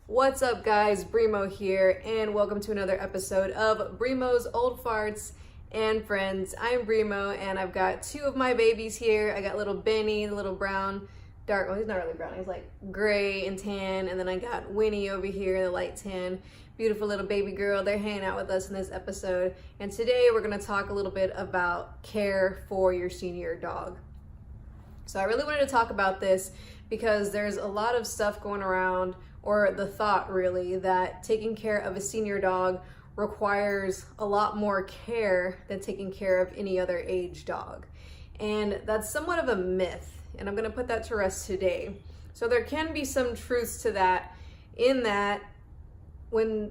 What's up, guys? Brimo here, and welcome to another episode of Brimo's Old Farts and Friends. I'm Brimo, and I've got two of my babies here. I got little Benny, the little brown, dark, well, he's not really brown, he's like gray and tan, and then I got Winnie over here, the light tan, beautiful little baby girl. They're hanging out with us in this episode, and today we're going to talk a little bit about care for your senior dog. So I really wanted to talk about this because there's a lot of stuff going around, or the thought really, that taking care of a senior dog requires a lot more care than taking care of any other age dog. And that's somewhat of a myth, and I'm going to put that to rest today. So there can be some truths to that, in that when,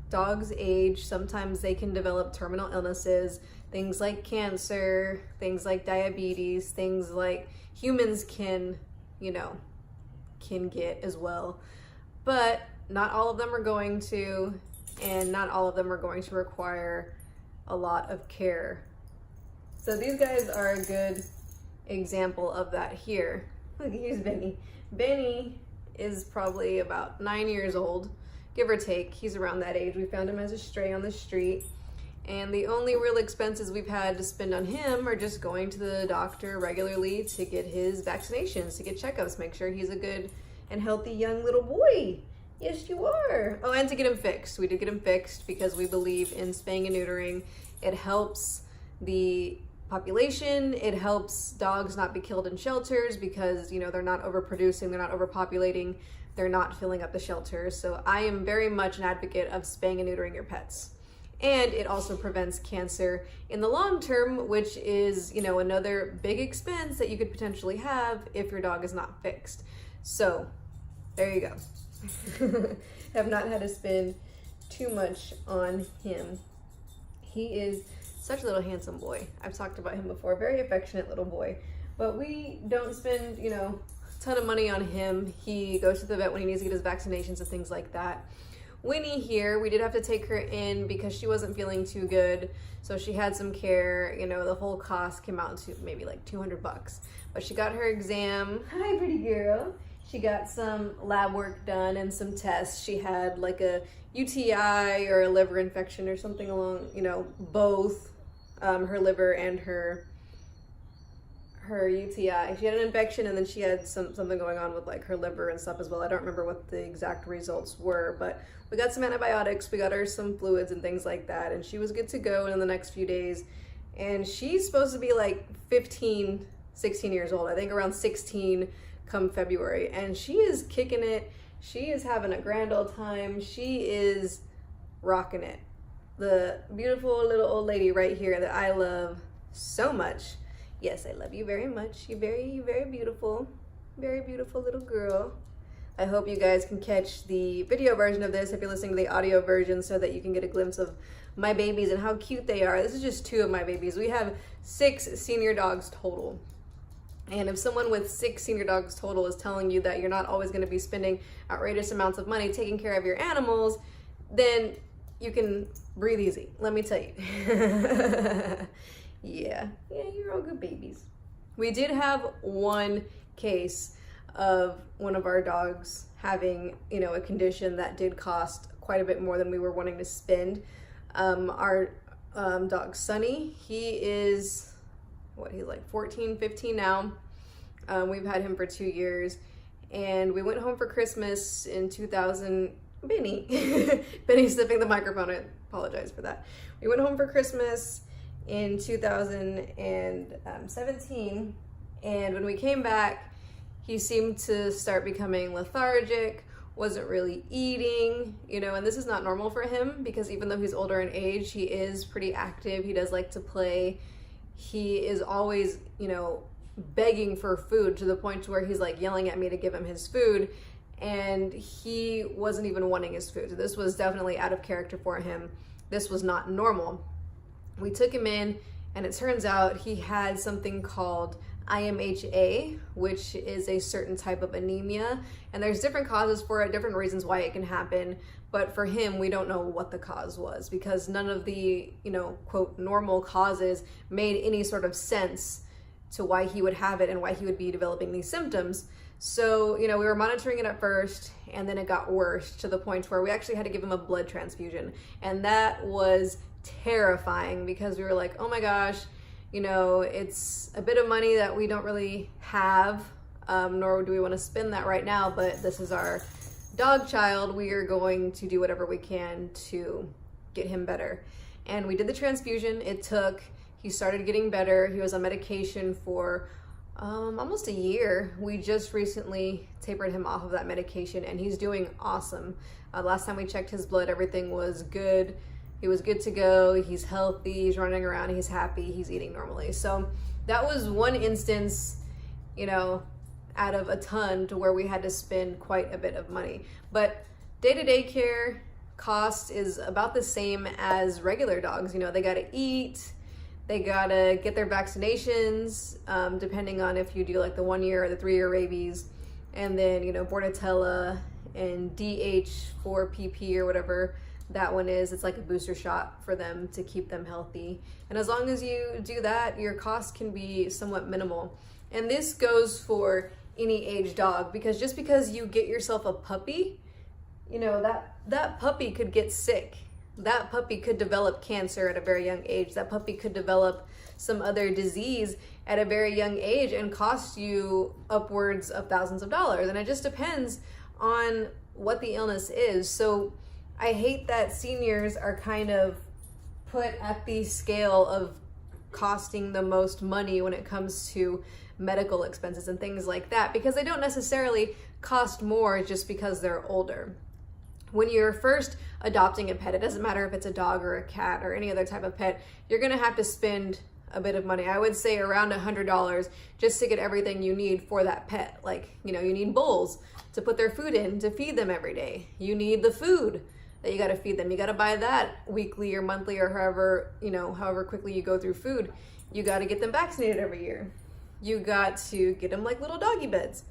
dogs age, sometimes they can develop terminal illnesses, things like cancer, things like diabetes, things like humans can get as well. But not all of them are going to, and not all of them are going to require a lot of care. So these guys are a good example of that here. Look, here's Benny. Benny is probably about 9 years old, give or take. He's around that age. We found him as a stray on the street. And the only real expenses we've had to spend on him are just going to the doctor regularly to get his vaccinations, to get checkups, make sure he's a good and healthy young little boy. Yes, you are. Oh, and to get him fixed. We did get him fixed because we believe in spaying and neutering. It helps the population. It helps dogs not be killed in shelters because, they're not overproducing, they're not overpopulating, they're not filling up the shelters. So I am very much an advocate of spaying and neutering your pets. And it also prevents cancer in the long term, which is, another big expense that you could potentially have if your dog is not fixed. So there you go. Have not had to spend too much on him. He is such a little handsome boy. I've talked about him before, very affectionate little boy. But we don't spend, a ton of money on him. He goes to the vet when he needs to get his vaccinations and things like that. Winnie here, we did have to take her in because she wasn't feeling too good. So she had some care, the whole cost came out to maybe like $200. But she got her exam. Hi, pretty girl. She got some lab work done and some tests. She had like a UTI or a liver infection or something along, both her liver and her UTI. She had an infection, and then she had something going on with like her liver and stuff as well. I don't remember what the exact results were, but we got some antibiotics, we got her some fluids and things like that, and she was good to go in the next few days. And she's supposed to be like 15, 16 years old, I think around 16 come February, and she is kicking it. She is having a grand old time. She is rocking it. The beautiful little old lady right here that I love so much. Yes, I love you very much. You're very, very beautiful little girl. I hope you guys can catch the video version of this if you're listening to the audio version, so that you can get a glimpse of my babies and how cute they are. This is just two of my babies. We have 6 senior dogs total. And if someone with 6 senior dogs total is telling you that you're not always going to be spending outrageous amounts of money taking care of your animals, then you can breathe easy, let me tell you. Yeah, you're all good babies. We did have one case of one of our dogs having, a condition that did cost quite a bit more than we were wanting to spend. Our dog Sunny, he is, he's like 14, 15 now. We've had him for 2 years, and we went home for Christmas in 2000. Benny, Benny's sniffing the microphone. I apologize for that. We went home for Christmas in 2017, and when we came back, he seemed to start becoming lethargic, wasn't really eating, and this is not normal for him because even though he's older in age, he is pretty active. He does like to play. He is always, begging for food, to the point to where he's like yelling at me to give him his food, and he wasn't even wanting his food. So this was definitely out of character for him. This was not normal. We took him in, and it turns out he had something called IMHA, which is a certain type of anemia, and there's different causes for it, different reasons why it can happen. But for him, we don't know what the cause was, because none of the, quote, normal causes made any sort of sense to why he would have it and why he would be developing these symptoms. So, you know, we were monitoring it at first, and then it got worse to the point where we actually had to give him a blood transfusion. And that was terrifying because we were like, oh my gosh, you know, it's a bit of money that we don't really have, nor do we want to spend that right now, but this is our dog child. We are going to do whatever we can to get him better. And we did the transfusion. He started getting better. He was on medication for almost a year. We just recently tapered him off of that medication, and he's doing awesome. Last time we checked his blood, everything was good. He was good to go. He's healthy. He's running around. He's happy. He's eating normally. So that was one instance, you know, out of a ton to where we had to spend quite a bit of money. But day-to-day care cost is about the same as regular dogs. You know, they got to eat. They gotta get their vaccinations, depending on if you do like the 1 year or the 3 year rabies, and then, you know, Bordetella and DH4PP or whatever that one is. It's like a booster shot for them to keep them healthy. And as long as you do that, your cost can be somewhat minimal. And this goes for any age dog, because just because you get yourself a puppy, you know, that puppy could get sick. That puppy could develop cancer at a very young age. That puppy could develop some other disease at a very young age and cost you upwards of thousands of dollars. And it just depends on what the illness is. So I hate that seniors are kind of put at the scale of costing the most money when it comes to medical expenses and things like that, because they don't necessarily cost more just because they're older. When you're first adopting a pet, it doesn't matter if it's a dog or a cat or any other type of pet, you're gonna have to spend a bit of money. I would say around $100 just to get everything you need for that pet. Like, you know, you need bowls to put their food in, to feed them every day. You need the food that you gotta feed them. You gotta buy that weekly or monthly or however quickly you go through food. You gotta get them vaccinated every year. You got to get them like little doggy beds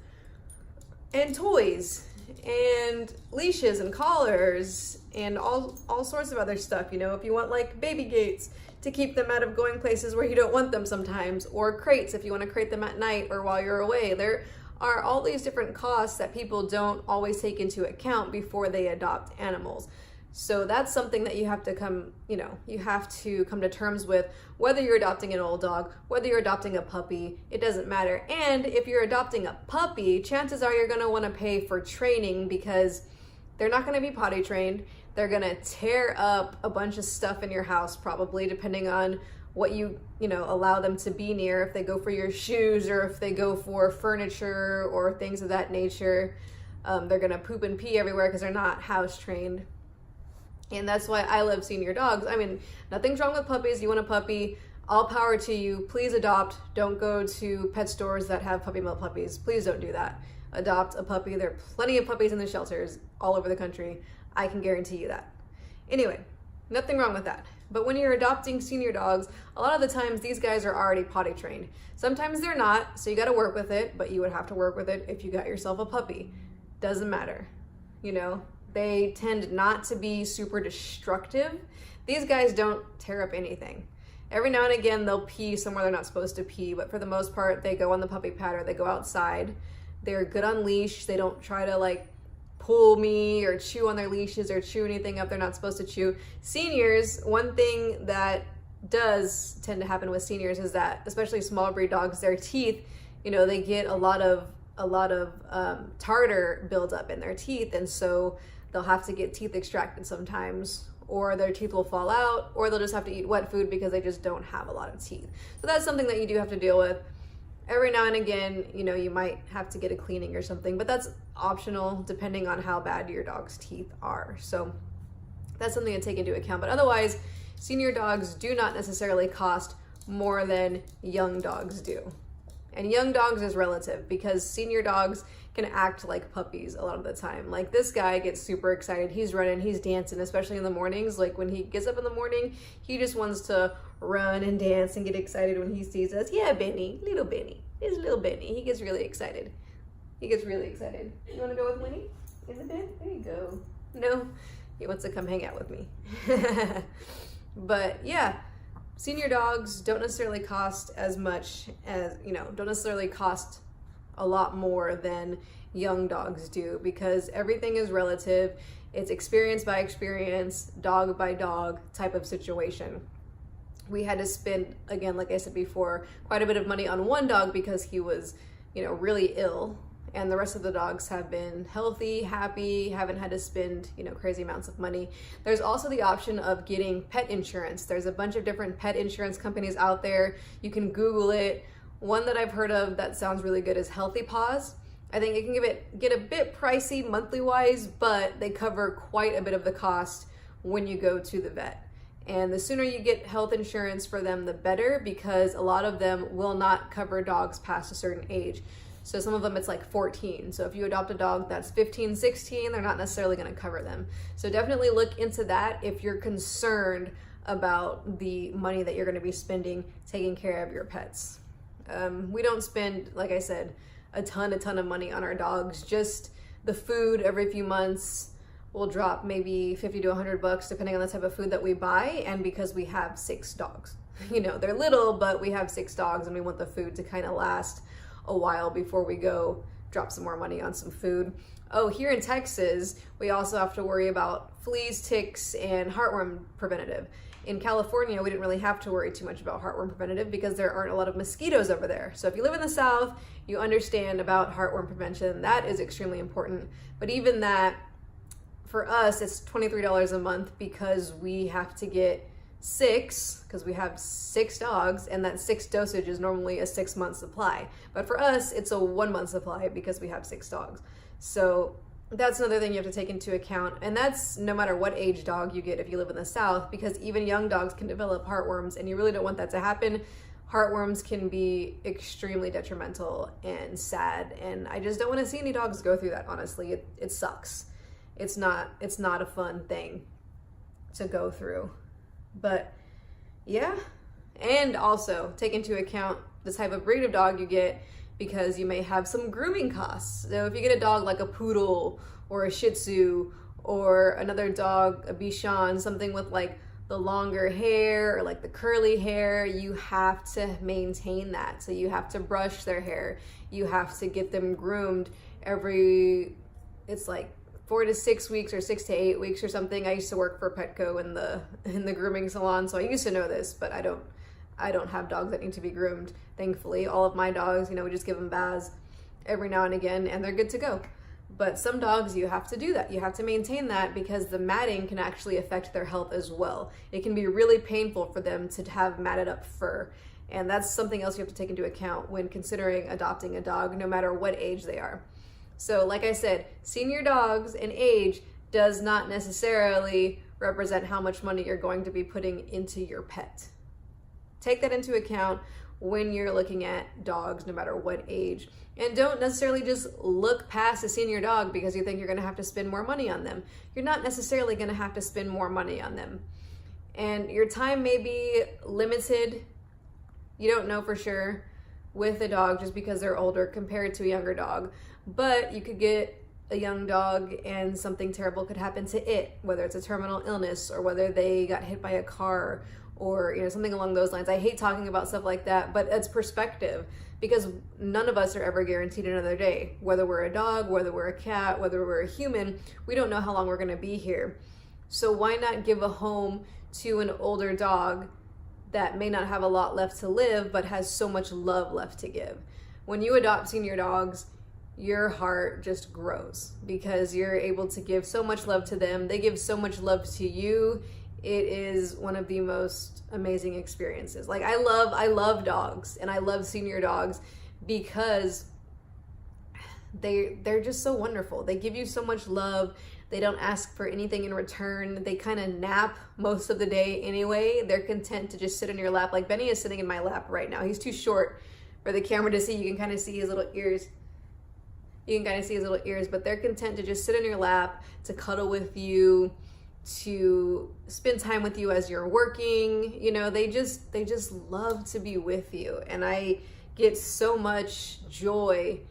and toys and leashes and collars and all sorts of other stuff. You know, if you want like baby gates to keep them out of going places where you don't want them sometimes, or crates if you want to crate them at night or while you're away. There are all these different costs that people don't always take into account before they adopt animals. So that's something that you have to come to terms with, whether you're adopting an old dog, whether you're adopting a puppy, it doesn't matter. And if you're adopting a puppy, chances are you're going to want to pay for training, because they're not going to be potty trained. They're going to tear up a bunch of stuff in your house, probably, depending on what you allow them to be near, if they go for your shoes or if they go for furniture or things of that nature. They're going to poop and pee everywhere because they're not house trained. And that's why I love senior dogs. I mean, nothing's wrong with puppies. You want a puppy, all power to you. Please adopt. Don't go to pet stores that have puppy mill puppies. Please don't do that. Adopt a puppy. There are plenty of puppies in the shelters all over the country. I can guarantee you that. Anyway, nothing wrong with that. But when you're adopting senior dogs, a lot of the times these guys are already potty trained. Sometimes they're not, so you got to work with it, but you would have to work with it if you got yourself a puppy. Doesn't matter, you know? They tend not to be super destructive. These guys don't tear up anything. Every now and again, they'll pee somewhere they're not supposed to pee, but for the most part, they go on the puppy pad or they go outside. They're good on leash. They don't try to like pull me or chew on their leashes or chew anything up they're not supposed to chew. Seniors, one thing that does tend to happen with seniors is that, especially small breed dogs, their teeth, they get a lot of tartar buildup in their teeth, and so they'll have to get teeth extracted sometimes, or their teeth will fall out, or they'll just have to eat wet food because they just don't have a lot of teeth. So that's something that you do have to deal with. Every now and again, you might have to get a cleaning or something, but that's optional depending on how bad your dog's teeth are. So that's something to take into account. But otherwise, senior dogs do not necessarily cost more than young dogs do. And young dogs is relative, because senior dogs can act like puppies a lot of the time. Like this guy gets super excited. He's running, he's dancing, especially in the mornings. Like when he gets up in the morning, he just wants to run and dance and get excited when he sees us. Yeah, Benny, little Benny. It's little Benny. He gets really excited. You want to go with Winnie in the bed? There you go. No, he wants to come hang out with me. But yeah, senior dogs don't necessarily cost as much as, don't necessarily cost a lot more than young dogs do, because everything is relative. It's experience by experience, dog by dog type of situation. We had to spend, again, like I said before, quite a bit of money on one dog because he was, really ill. And the rest of the dogs have been healthy, happy, haven't had to spend, crazy amounts of money. There's also the option of getting pet insurance. There's a bunch of different pet insurance companies out there. You can Google it. One that I've heard of that sounds really good is Healthy Paws. I think it can get a bit pricey monthly wise, but they cover quite a bit of the cost when you go to the vet. And the sooner you get health insurance for them, the better, because a lot of them will not cover dogs past a certain age. So some of them it's like 14. So if you adopt a dog that's 15, 16, they're not necessarily going to cover them. So definitely look into that if you're concerned about the money that you're going to be spending taking care of your pets. We don't spend, like I said, a ton of money on our dogs. Just the food every few months will drop maybe 50 to 100 bucks depending on the type of food that we buy, and because we have 6 dogs. They're little, but we have 6 dogs and we want the food to kind of last a while before we go drop some more money on some food. Oh, here in Texas, we also have to worry about fleas, ticks, and heartworm preventative. In California, we didn't really have to worry too much about heartworm preventative because there aren't a lot of mosquitoes over there. So if you live in the South, you understand about heartworm prevention. That is extremely important. But even that, for us, it's $23 a month because we have to get 6, because we have 6 dogs, and that 6 dosage is normally a 6-month supply. But for us, it's a 1-month supply because we have 6 dogs. So that's another thing you have to take into account, and that's no matter what age dog you get if you live in the South, because even young dogs can develop heartworms, and you really don't want that to happen. Heartworms can be extremely detrimental and sad, and I just don't want to see any dogs go through that, honestly. It sucks. It's not a fun thing to go through. But yeah, and also take into account the type of breed of dog you get, because you may have some grooming costs. So if you get a dog like a poodle or a shih tzu or another dog, a Bichon, something with like the longer hair or like the curly hair, you have to maintain that. So you have to brush their hair. You have to get them groomed it's like 4 to 6 weeks or 6 to 8 weeks or something. I used to work for Petco in the grooming salon, so I used to know this, but I don't have dogs that need to be groomed, thankfully. All of my dogs, we just give them baths every now and again, and they're good to go. But some dogs, you have to do that. You have to maintain that because the matting can actually affect their health as well. It can be really painful for them to have matted up fur. And that's something else you have to take into account when considering adopting a dog, no matter what age they are. So like I said, senior dogs and age does not necessarily represent how much money you're going to be putting into your pet. Take that into account when you're looking at dogs, no matter what age. And don't necessarily just look past a senior dog because you think you're gonna have to spend more money on them. You're not necessarily gonna have to spend more money on them. And your time may be limited. You don't know for sure with a dog just because they're older compared to a younger dog. But you could get a young dog and something terrible could happen to it, whether it's a terminal illness or whether they got hit by a car or something along those lines. I hate talking about stuff like that, but it's perspective, because none of us are ever guaranteed another day. Whether we're a dog, whether we're a cat, whether we're a human, we don't know how long we're gonna be here. So why not give a home to an older dog that may not have a lot left to live, but has so much love left to give? When you adopt senior dogs, your heart just grows because you're able to give so much love to them. They give so much love to you. It is one of the most amazing experiences. Like I love dogs, and I love senior dogs because they're just so wonderful. They give you so much love. They don't ask for anything in return. They kind of nap most of the day anyway. They're content to just sit in your lap. Like Benny is sitting in my lap right now. He's too short for the camera to see. You can kind of see his little ears. But they're content to just sit in your lap, to cuddle with you, to spend time with you as you're working. They just love to be with you. And I get so much joy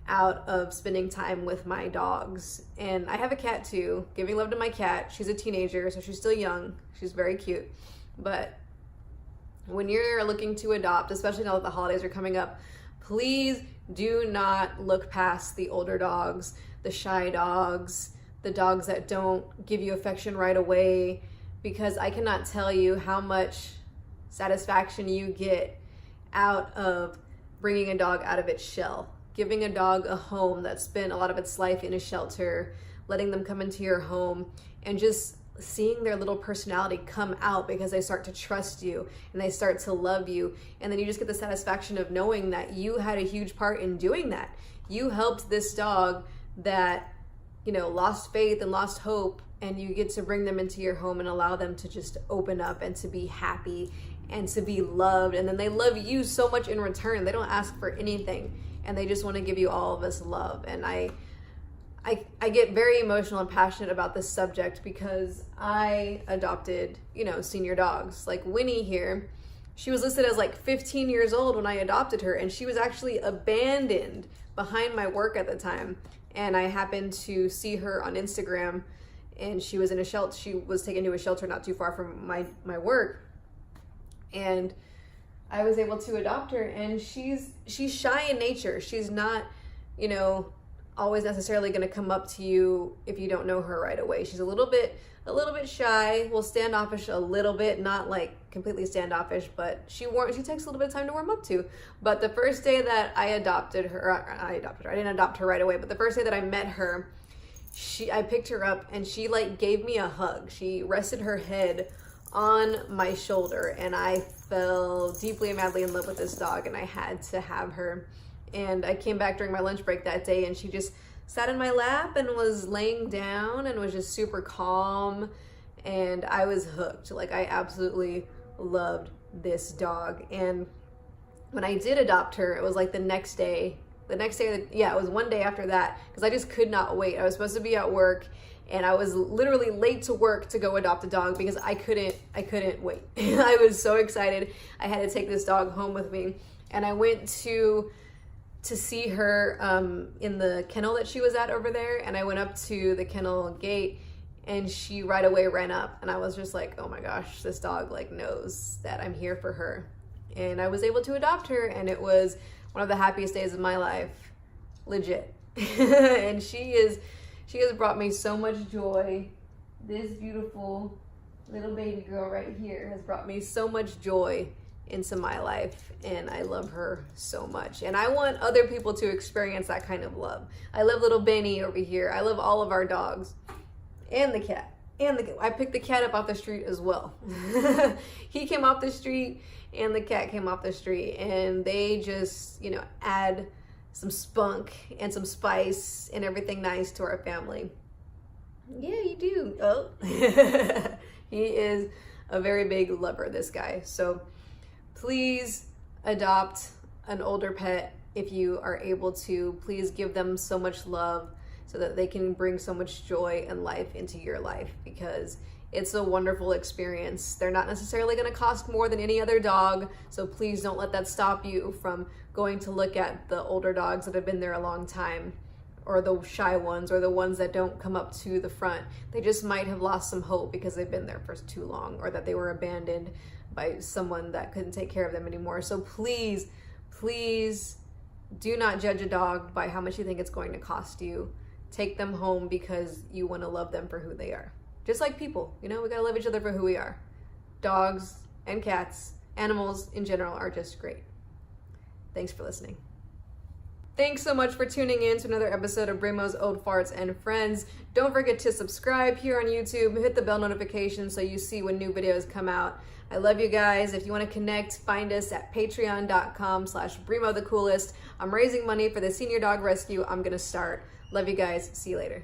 out of spending time with my dogs. And I have a cat too, giving love to my cat. She's a teenager, so she's still young. She's very cute. But when you're looking to adopt, especially now that the holidays are coming up, Please do not look past the older dogs, the shy dogs, the dogs that don't give you affection right away, because I cannot tell you how much satisfaction you get out of bringing a dog out of its shell, giving a dog a home that spent a lot of its life in a shelter, letting them come into your home, and just seeing their little personality come out because they start to trust you and they start to love you. And then you just get the satisfaction of knowing that you had a huge part in doing that. You helped this dog that, you know, lost faith and lost hope, and you get to bring them into your home and allow them to just open up and to be happy and to be loved. And then they love you so much in return. They don't ask for anything, and they just want to give you all of this love. And I get very emotional and passionate about this subject because I adopted, you know, senior dogs. Like Winnie here, she was listed as like 15 years old when I adopted her, and she was actually abandoned behind my work at the time. And I happened to see her on Instagram, and she was in a shelter. She was taken to a shelter not too far from my work, and I was able to adopt her. And she's shy in nature. She's not, you know, always necessarily going to come up to you if you don't know her right away. She's a little bit shy, will standoffish a little bit, not like completely standoffish, but she takes a little bit of time to warm up to. But the first day that I adopted her, I didn't adopt her right away, but the first day that I met her, I picked her up and she like gave me a hug. She rested her head on my shoulder, and I fell deeply and madly in love with this dog, and I had to have her. And I came back during my lunch break that day, and she just sat in my lap and was laying down and was just super calm, and I was hooked. Like, I absolutely loved this dog. And when I did adopt her, it was like the next day, it was one day after that, because I just could not wait. I was supposed to be at work, and I was literally late to work to go adopt a dog because I couldn't wait. I was so excited. I had to take this dog home with me, and I went to see her in the kennel that she was at over there, and I went up to the kennel gate, and she right away ran up, and I was just like, oh my gosh, this dog like knows that I'm here for her. And I was able to adopt her, and it was one of the happiest days of my life, legit. And she has brought me so much joy. This beautiful little baby girl right here has brought me so much joy into my life, and I love her so much. And I want other people to experience that kind of love. I love little Benny over here. I love all of our dogs, and the cat. I picked the cat up off the street as well. He came off the street, and the cat came off the street, and they just, you know, add some spunk and some spice and everything nice to our family. Yeah, you do. Oh. He is a very big lover, this guy. So please adopt an older pet if you are able to. Please give them so much love so that they can bring so much joy and life into your life, because it's a wonderful experience. They're not necessarily going to cost more than any other dog, so please don't let that stop you from going to look at the older dogs that have been there a long time, or the shy ones, or the ones that don't come up to the front. They just might have lost some hope because they've been there for too long, or that they were abandoned by someone that couldn't take care of them anymore. So please, please do not judge a dog by how much you think it's going to cost you. Take them home because you want to love them for who they are. Just like people, you know, we gotta love each other for who we are. Dogs and cats, animals in general, are just great. Thanks for listening. Thanks so much for tuning in to another episode of Brimo's Old Farts and Friends. Don't forget to subscribe here on YouTube, hit the bell notification so you see when new videos come out. I love you guys. If you want to connect, find us at patreon.com/BrimoTheCoolest. I'm raising money for the senior dog rescue I'm gonna start. Love you guys. See you later.